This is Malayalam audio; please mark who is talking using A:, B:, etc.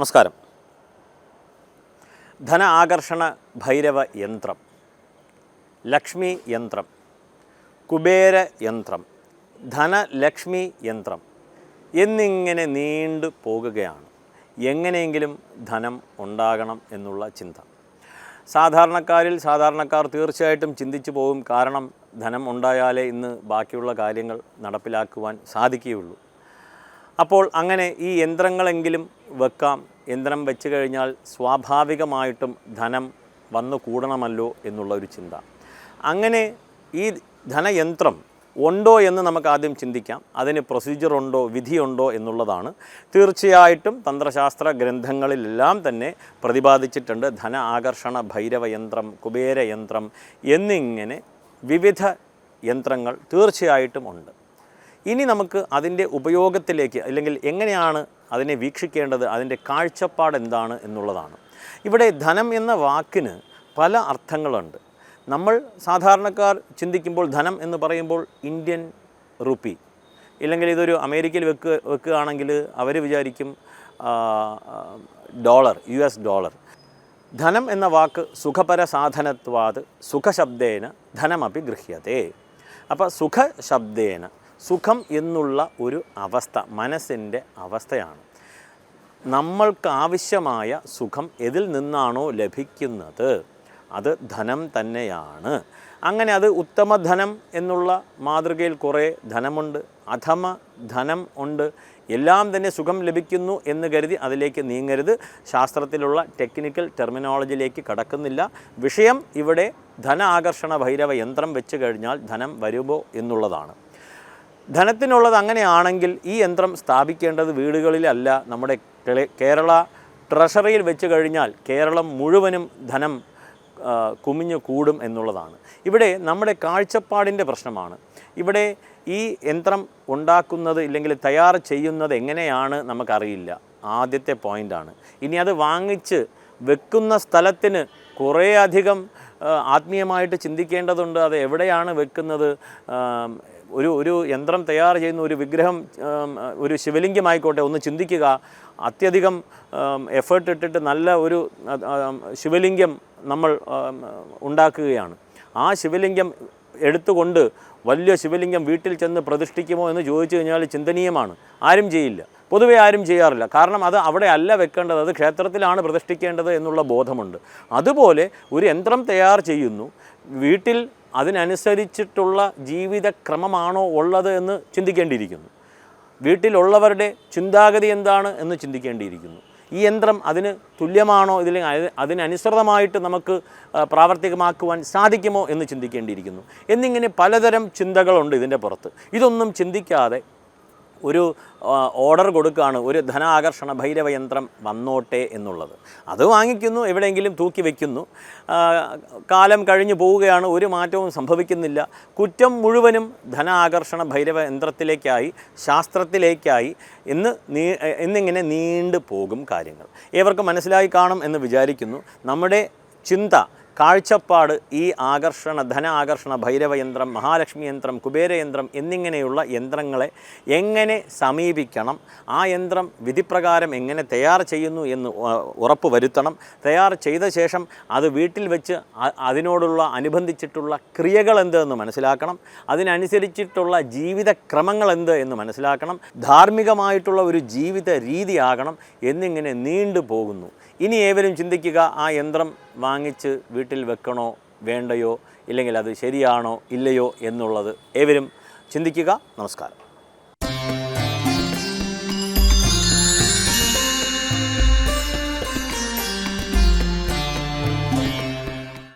A: നമസ്കാരം. ധന ആകർഷണ ഭൈരവ യന്ത്രം, ലക്ഷ്മി യന്ത്രം, കുബേര യന്ത്രം, ധനലക്ഷ്മി യന്ത്രം എന്നിങ്ങനെ നീണ്ടു പോകുകയാണ്. എങ്ങനെയെങ്കിലും ധനം ഉണ്ടാകണം എന്നുള്ള ചിന്ത സാധാരണക്കാർ തീർച്ചയായിട്ടും ചിന്തിച്ചു പോകും. കാരണം ധനം ഉണ്ടായാലേ ഇന്ന് ബാക്കിയുള്ള കാര്യങ്ങൾ നടപ്പിലാക്കുവാൻ സാധിക്കുകയുള്ളൂ. അപ്പോൾ അങ്ങനെ ഈ യന്ത്രങ്ങളെങ്കിലും വെക്കാം. യന്ത്രം വെച്ച് കഴിഞ്ഞാൽ സ്വാഭാവികമായിട്ടും ധനം വന്നു കൂടണമല്ലോ എന്നുള്ള ഒരു ചിന്ത. അങ്ങനെ ഈ ധനയന്ത്രം ഉണ്ടോ എന്ന് നമുക്ക് ആദ്യം ചിന്തിക്കാം. അതിന് പ്രൊസീജിയറുണ്ടോ, വിധിയുണ്ടോ എന്നുള്ളതാണ്. തീർച്ചയായിട്ടും തന്ത്രശാസ്ത്ര ഗ്രന്ഥങ്ങളിലെല്ലാം തന്നെ പ്രതിപാദിച്ചിട്ടുണ്ട്. ധന ആകർഷണ ഭൈരവ യന്ത്രം, കുബേര യന്ത്രം എന്നിങ്ങനെ വിവിധ യന്ത്രങ്ങൾ തീർച്ചയായിട്ടും ഉണ്ട്. ഇനി നമുക്ക് അതിൻ്റെ ഉപയോഗത്തിലേക്ക്, അല്ലെങ്കിൽ എങ്ങനെയാണ് അതിനെ വീക്ഷിക്കേണ്ടത്, അതിൻ്റെ കാഴ്ചപ്പാട് എന്താണ് എന്നുള്ളതാണ്. ഇവിടെ ധനം എന്ന വാക്കിന് പല അർത്ഥങ്ങളുണ്ട്. നമ്മൾ സാധാരണക്കാർ ചിന്തിക്കുമ്പോൾ ധനം എന്ന് പറയുമ്പോൾ ഇന്ത്യൻ റുപ്പി, ഇല്ലെങ്കിൽ ഇതൊരു അമേരിക്കയിൽ വെക്കുകയാണെങ്കിൽ അവർ വിചാരിക്കും ഡോളർ, US ഡോളർ. ധനം എന്ന വാക്ക് സുഖപരസാധനത്വാത് സുഖശബ്ദേന ധനമപി ഗൃഹ്യത്തെ. അപ്പോൾ സുഖശബ്ദേന, സുഖം എന്നുള്ള ഒരു അവസ്ഥ മനസ്സിൻ്റെ അവസ്ഥയാണ്. നമ്മൾക്ക് ആവശ്യമായ സുഖം എതിൽ നിന്നാണോ ലഭിക്കുന്നത് അത് ധനം തന്നെയാണ്. അങ്ങനെ അത് ഉത്തമ ധനം എന്നുള്ള മാതൃകയിൽ കുറേ ധനമുണ്ട്, അധമ ധനം ഉണ്ട്. എല്ലാം തന്നെ സുഖം ലഭിക്കുന്നു എന്ന് കരുതി അതിലേക്ക് നീങ്ങരുത്. ശാസ്ത്രത്തിലുള്ള ടെക്നിക്കൽ ടെർമിനോളജിയിലേക്ക് കടക്കുന്നില്ല. വിഷയം ഇവിടെ ധന ആകർഷണ ഭൈരവ യന്ത്രം വെച്ച് കഴിഞ്ഞാൽ ധനം വരുമോ എന്നുള്ളതാണ്. ധനത്തിനുള്ളത് അങ്ങനെയാണെങ്കിൽ ഈ യന്ത്രം സ്ഥാപിക്കേണ്ടത് വീടുകളിലല്ല, നമ്മുടെ കേരള ട്രഷറിയിൽ വെച്ച് കഴിഞ്ഞാൽ കേരളം മുഴുവനും ധനം കുമിഞ്ഞു കൂടും എന്നുള്ളതാണ്. ഇവിടെ നമ്മുടെ കാഴ്ചപ്പാടിൻ്റെ പ്രശ്നമാണ്. ഇവിടെ ഈ യന്ത്രം ഉണ്ടാക്കുന്നത് ഇല്ലെങ്കിൽ തയ്യാർ ചെയ്യുന്നത് എങ്ങനെയാണ് നമുക്കറിയില്ല. ആദ്യത്തെ പോയിൻ്റാണ്. ഇനി അത് വാങ്ങിച്ച് വെക്കുന്ന സ്ഥലത്തിന് കുറേയധികം ആത്മീയമായിട്ട് ചിന്തിക്കേണ്ടതുണ്ട്. അത് എവിടെയാണ് വെക്കുന്നത്? ഒരു യന്ത്രം തയ്യാർ ചെയ്യുന്ന ഒരു വിഗ്രഹം, ഒരു ശിവലിംഗമായിക്കോട്ടെ, ഒന്ന് ചിന്തിക്കുക. അത്യധികം എഫേർട്ട് ഇട്ടിട്ട് നല്ല ഒരു ശിവലിംഗം നമ്മൾ ഉണ്ടാക്കുകയാണ്. ആ ശിവലിംഗം എടുത്തുകൊണ്ട് വലിയ ശിവലിംഗം വീട്ടിൽ ചെന്ന് പ്രതിഷ്ഠിക്കുമോ എന്ന് ചോദിച്ചു കഴിഞ്ഞാൽ ചിന്തനീയമാണ്. ആരും ചെയ്യില്ല, പൊതുവെ ആരും ചെയ്യാറില്ല. കാരണം അത് അവിടെ അല്ല വെക്കേണ്ടത്, അത് ക്ഷേത്രത്തിലാണ് പ്രതിഷ്ഠിക്കേണ്ടത് എന്നുള്ള ബോധമുണ്ട്. അതുപോലെ ഒരു യന്ത്രം തയ്യാർ ചെയ്യുന്നു, വീട്ടിൽ അതിനനുസരിച്ചിട്ടുള്ള ജീവിതക്രമമാണോ ഉള്ളത് എന്ന് ചിന്തിക്കേണ്ടിയിരിക്കുന്നു. വീട്ടിലുള്ളവരുടെ ചിന്താഗതി എന്താണ് എന്ന് ചിന്തിക്കേണ്ടിയിരിക്കുന്നു. ഈ യന്ത്രം അതിന് തുല്യമാണോ, ഇതില്ലെങ്കിൽ അതിനനുസൃതമായിട്ട് നമുക്ക് പ്രാവർത്തികമാക്കുവാൻ സാധിക്കുമോ എന്ന് ചിന്തിക്കേണ്ടിയിരിക്കുന്നു. എന്നിങ്ങനെ പലതരം ചിന്തകളുണ്ട് ഇതിൻ്റെ പുറത്ത്. ഇതൊന്നും ചിന്തിക്കാതെ ഒരു ഓർഡർ കൊടുക്കുകയാണ്, ഒരു ധന ആകർഷണ ഭൈരവ യന്ത്രം വന്നോട്ടെ എന്നുള്ളത്. അത് വാങ്ങിക്കുന്നു, എവിടെയെങ്കിലും തൂക്കി വയ്ക്കുന്നു. കാലം കഴിഞ്ഞു പോവുകയാണ്, ഒരു മാറ്റവും സംഭവിക്കുന്നില്ല. കുറ്റം മുഴുവനും ധന ആകർഷണ ഭൈരവ യന്ത്രത്തിലേക്കായി, ശാസ്ത്രത്തിലേക്കായി എന്നിങ്ങനെ നീണ്ടു പോകും കാര്യങ്ങൾ. ഏവർക്കും മനസ്സിലായി കാണും എന്ന് വിചാരിക്കുന്നു. നമ്മുടെ ചിന്ത, കാഴ്ചപ്പാട് ഈ ധന ആകർഷണ ഭൈരവ യന്ത്രം, മഹാലക്ഷ്മി യന്ത്രം, കുബേരയന്ത്രം എന്നിങ്ങനെയുള്ള യന്ത്രങ്ങളെ എങ്ങനെ സമീപിക്കണം, ആ യന്ത്രം വിധിപ്രകാരം എങ്ങനെ തയ്യാർ ചെയ്യുന്നു എന്ന് ഉറപ്പ് വരുത്തണം. തയ്യാർ ചെയ്ത ശേഷം അത് വീട്ടിൽ വെച്ച് അതിനോടുള്ള അനുബന്ധിച്ചിട്ടുള്ള ക്രിയകൾ എന്തെന്ന് മനസ്സിലാക്കണം. അതിനനുസരിച്ചിട്ടുള്ള ജീവിതക്രമങ്ങൾ എന്ത് എന്ന് മനസ്സിലാക്കണം. ധാർമ്മികമായിട്ടുള്ള ഒരു ജീവിത രീതിയാകണം എന്നിങ്ങനെ നീണ്ടു പോകുന്നു. ഇനി ഏവരും ചിന്തിക്കുക, ആ യന്ത്രം വാങ്ങിച്ച് വീട്ടിൽ വെക്കണോ വേണ്ടയോ, ഇല്ലെങ്കിൽ അത് ശരിയാണോ ഇല്ലയോ എന്നുള്ളത് ഏവരും ചിന്തിക്കുക. നമസ്കാരം.